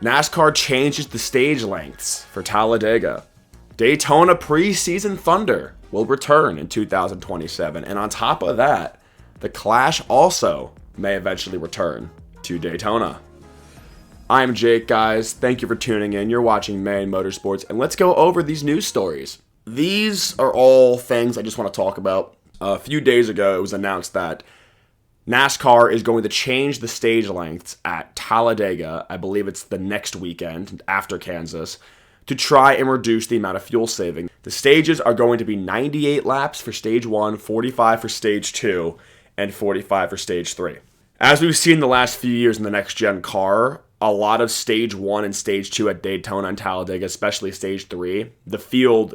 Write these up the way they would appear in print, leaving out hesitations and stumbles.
NASCAR changes the stage lengths for Talladega. Daytona Preseason Thunder will return in 2027. And on top of that, the Clash also may eventually return to Daytona. I'm Jake, guys. Thank you for tuning in. You're watching Man Motorsports, and let's go over these news stories. These are all things I just want to talk about. A few days ago, it was announced that NASCAR is going to change the stage lengths at Talladega. I believe it's the next weekend after Kansas, to try and reduce the amount of fuel saving. The stages are going to be 98 laps for stage 1, 45 for stage 2, and 45 for stage 3. As we've seen the last few years in the next-gen car, a lot of stage 1 and stage 2 at Daytona and Talladega, especially stage 3, the field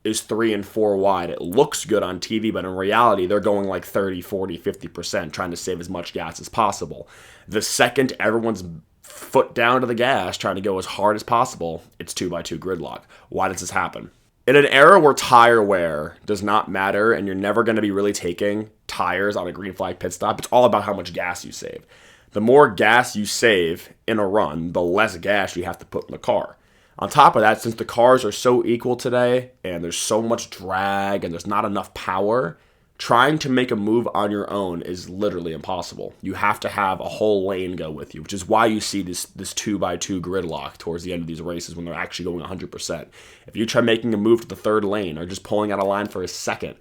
is 3 and 4 wide. It looks good on TV, but in reality, they're going like 30, 40, 50%, trying to save as much gas as possible. The second everyone's foot down to the gas, trying to go as hard as possible, it's 2x2 gridlock. Why does this happen? In an era where tire wear does not matter, and you're never going to be really taking tires on a green flag pit stop, it's all about how much gas you save. The more gas you save in a run, the less gas you have to put in the car. On top of that, since the cars are so equal today, and there's so much drag, and there's not enough power, trying to make a move on your own is literally impossible. You have to have a whole lane go with you, which is why you see this 2x2 gridlock towards the end of these races when they're actually going 100%. If you try making a move to the third lane, or just pulling out a line for a second,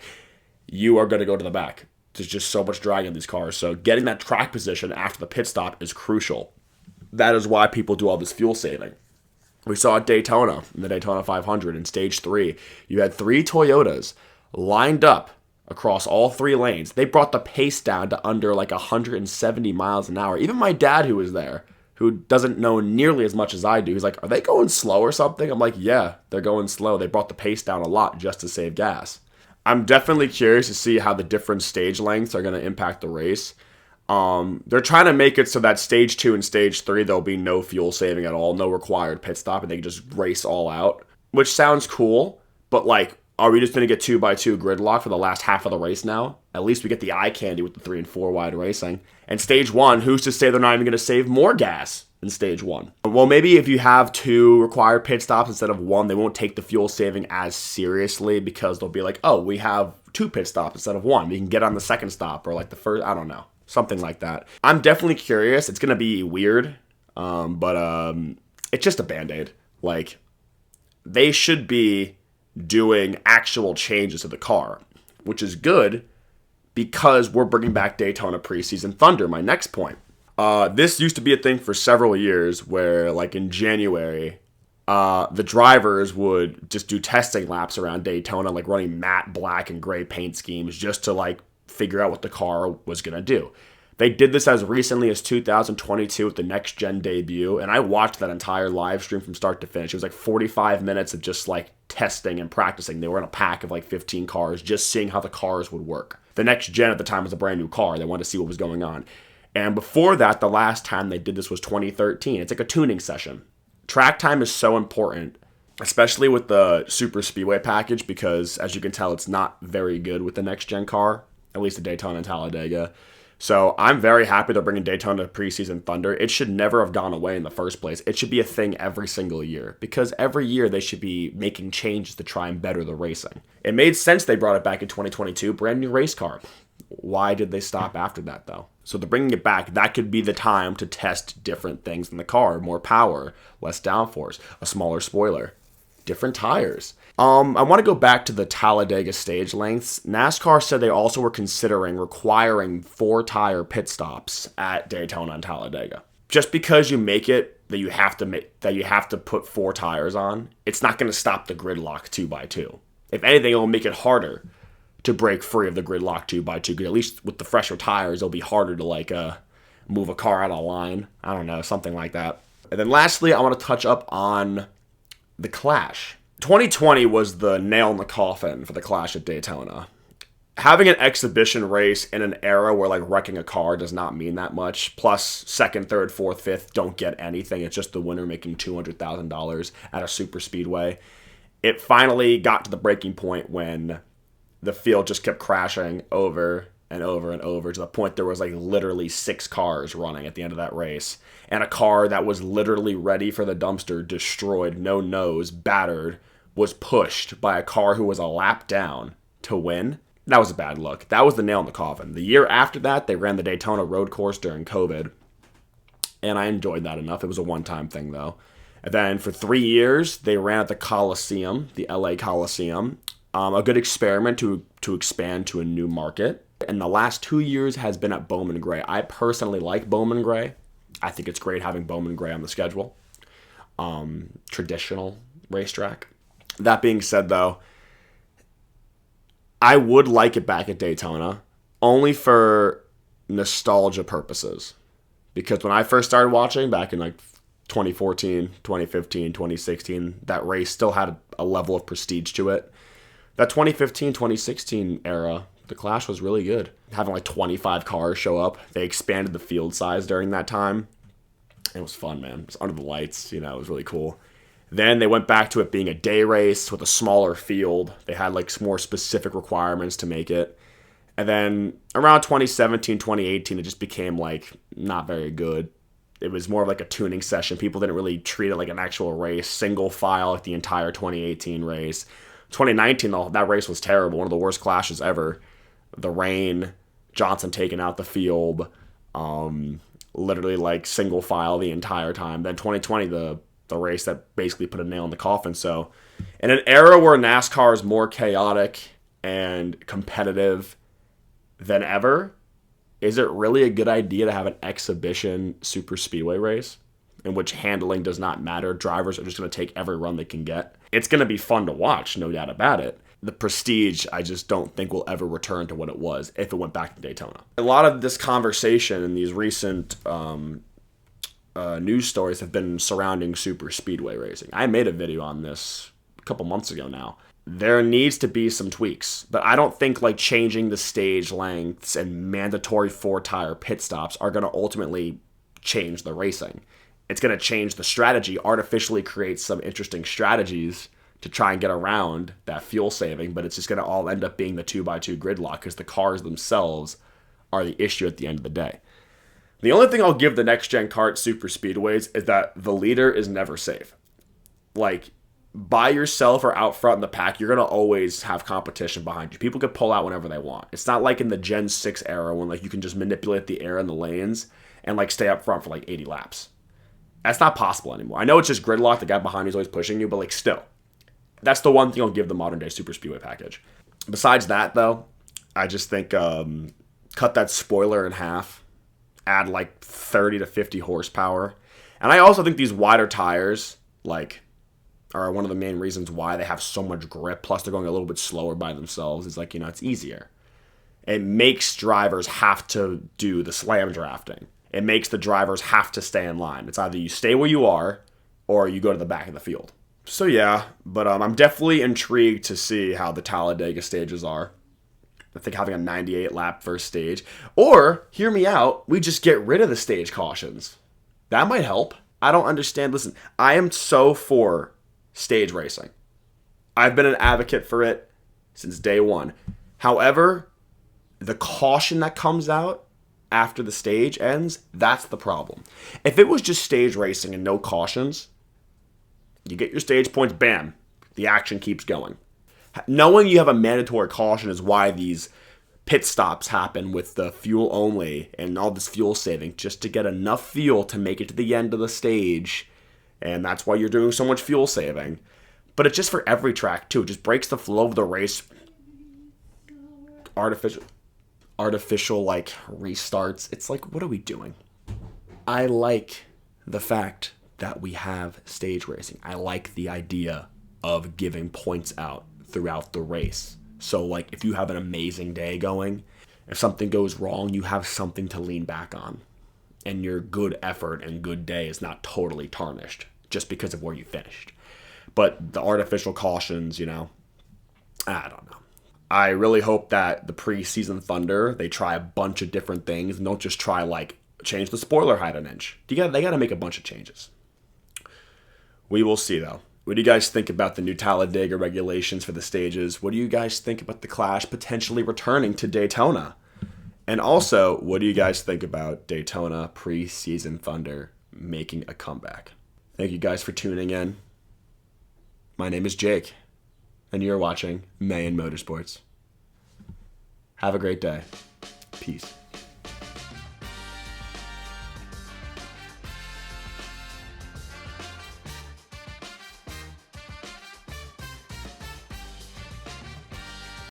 you are going to go to the back. There's just so much drag in these cars, so getting that track position after the pit stop is crucial. That is why people do all this fuel saving. We saw at Daytona, in the Daytona 500, in Stage 3, you had 3 Toyotas lined up across all 3 lanes. They brought the pace down to under like 170 miles an hour. Even my dad, who was there, who doesn't know nearly as much as I do, he's like, are they going slow or something? I'm like, yeah, they're going slow. They brought the pace down a lot just to save gas. I'm definitely curious to see how the different stage lengths are going to impact the race. They're trying to make it so that stage 2 and stage 3, there'll be no fuel saving at all, no required pit stop, and they can just race all out, which sounds cool, but like, are we just going to get 2x2 gridlock for the last half of the race now? At least we get the eye candy with the 3 and 4 wide racing. And stage 1, who's to say they're not even going to save more gas in stage 1? Well, maybe if you have 2 required pit stops instead of 1, they won't take the fuel saving as seriously because they'll be like, oh, we have 2 pit stops instead of 1. We can get on the second stop or like the first, I don't know. Something like that. I'm definitely curious. It's going to be weird, but it's just a Band-Aid. Like, they should be doing actual changes to the car, which is good because we're bringing back Daytona Preseason Thunder, my next point. This used to be a thing for several years where, like, in January, the drivers would just do testing laps around Daytona, like running matte black and gray paint schemes just to, like, figure out what the car was going to do. They did this as recently as 2022 with the next gen debut, and I watched that entire live stream from start to finish. It was like 45 minutes of just like testing and practicing. They were in a pack of like 15 cars, just seeing how the cars would work. The next gen at the time was a brand new car. They wanted to see what was going on. And before that, the last time they did this was 2013. It's like a tuning session. Track time is so important, especially with the Super Speedway package, because as you can tell, it's not very good with the next gen car. At least the Daytona and Talladega. So I'm very happy they're bringing Daytona Preseason Thunder. It should never have gone away in the first place. It should be a thing every single year because every year they should be making changes to try and better the racing. It made sense they brought it back in 2022, brand new race car. Why did they stop after that though? So they're bringing it back. That could be the time to test different things in the car. More power, less downforce, a smaller spoiler, different tires. I want to go back to the Talladega stage lengths. NASCAR said they also were considering requiring 4-tire pit stops at Daytona and Talladega. Just because you make it that you have to put 4 tires on, it's not going to stop the gridlock 2x2. If anything, it'll make it harder to break free of the gridlock 2x2. Because at least with the fresher tires, it'll be harder to like move a car out of line. I don't know, something like that. And then lastly, I want to touch up on the Clash. 2020 was the nail in the coffin for the Clash at Daytona. Having an exhibition race in an era where like wrecking a car does not mean that much. Plus, second, third, fourth, fifth don't get anything. It's just the winner making $200,000 at a super speedway. It finally got to the breaking point when the field just kept crashing over and over to the point there was like literally 6 cars running at the end of that race. And a car that was literally ready for the dumpster, destroyed, no nose, battered, was pushed by a car who was a lap down to win. That was a bad look. That was the nail in the coffin. The year after that, they ran the Daytona road course during COVID. And I enjoyed that enough. It was a one-time thing, though. And then for 3 years, they ran at the Coliseum, the LA Coliseum. A good experiment to expand to a new market. And the last 2 years has been at Bowman Gray. I personally like Bowman Gray. I think it's great having Bowman Gray on the schedule. Traditional racetrack. That being said, though, I would like it back at Daytona, only for nostalgia purposes. Because when I first started watching back in like 2014, 2015, 2016, that race still had a level of prestige to it. That 2015, 2016 era, the Clash was really good. Having like 25 cars show up. They expanded the field size during that time. It was fun, man. It was under the lights, it was really cool. Then they went back to it being a day race with a smaller field. They had like more specific requirements to make it. And then around 2017, 2018, it just became like not very good. It was more of like a tuning session. People didn't really treat it like an actual race, single file like the entire 2018 race. 2019, though, that race was terrible. One of the worst clashes ever. The rain, Johnson taking out the field, literally like single file the entire time. Then 2020, the race that basically put a nail in the coffin. So in an era where NASCAR is more chaotic and competitive than ever, is it really a good idea to have an exhibition super speedway race in which handling does not matter? Drivers are just going to take every run they can get. It's going to be fun to watch, no doubt about it. The prestige, I just don't think will ever return to what it was if it went back to Daytona. A lot of this conversation and these recent news stories have been surrounding super speedway racing. I made a video on this a couple months ago now. There needs to be some tweaks, but I don't think like changing the stage lengths and mandatory 4-tire pit stops are going to ultimately change the racing. It's going to change the strategy, artificially create some interesting strategies to try and get around that fuel saving, but it's just going to all end up being the 2x2 gridlock because the cars themselves are the issue at the end of the day. The only thing I'll give the next-gen kart super speedways is that the leader is never safe. Like, by yourself or out front in the pack, you're going to always have competition behind you. People can pull out whenever they want. It's not like in the Gen 6 era when like you can just manipulate the air in the lanes and like stay up front for like 80 laps. That's not possible anymore. I know it's just gridlock, the guy behind you is always pushing you, but like still. That's the one thing I'll give the modern day super speedway package. Besides that though, I just think cut that spoiler in half, add like 30 to 50 horsepower. And I also think these wider tires like are one of the main reasons why they have so much grip. Plus they're going a little bit slower by themselves. It's like, it's easier. It makes drivers have to do the slam drafting. It makes the drivers have to stay in line. It's either you stay where you are or you go to the back of the field. So yeah, but I'm definitely intrigued to see how the Talladega stages are. I think having a 98 lap first stage. Or, hear me out, we just get rid of the stage cautions. That might help. I don't understand. Listen, I am so for stage racing. I've been an advocate for it since day one. However, the caution that comes out after the stage ends, that's the problem. If it was just stage racing and no cautions, you get your stage points, bam, the action keeps going. Knowing you have a mandatory caution is why these pit stops happen with the fuel only and all this fuel saving, just to get enough fuel to make it to the end of the stage. And that's why you're doing so much fuel saving. But it's just for every track too. It just breaks the flow of the race. Artificial like restarts. It's like, what are we doing? I like the fact that we have stage racing. I like the idea of giving points out throughout the race. So like if you have an amazing day going, if something goes wrong, you have something to lean back on. And your good effort and good day is not totally tarnished just because of where you finished. But the artificial cautions, I don't know. I really hope that the Preseason Thunder, they try a bunch of different things and don't just try like change the spoiler height an inch. They got to make a bunch of changes. We will see though. What do you guys think about the new Talladega regulations for the stages? What do you guys think about the Clash potentially returning to Daytona? And also, what do you guys think about Daytona Preseason Thunder making a comeback? Thank you guys for tuning in. My name is Jake, and you're watching Mayan Motorsports. Have a great day. Peace.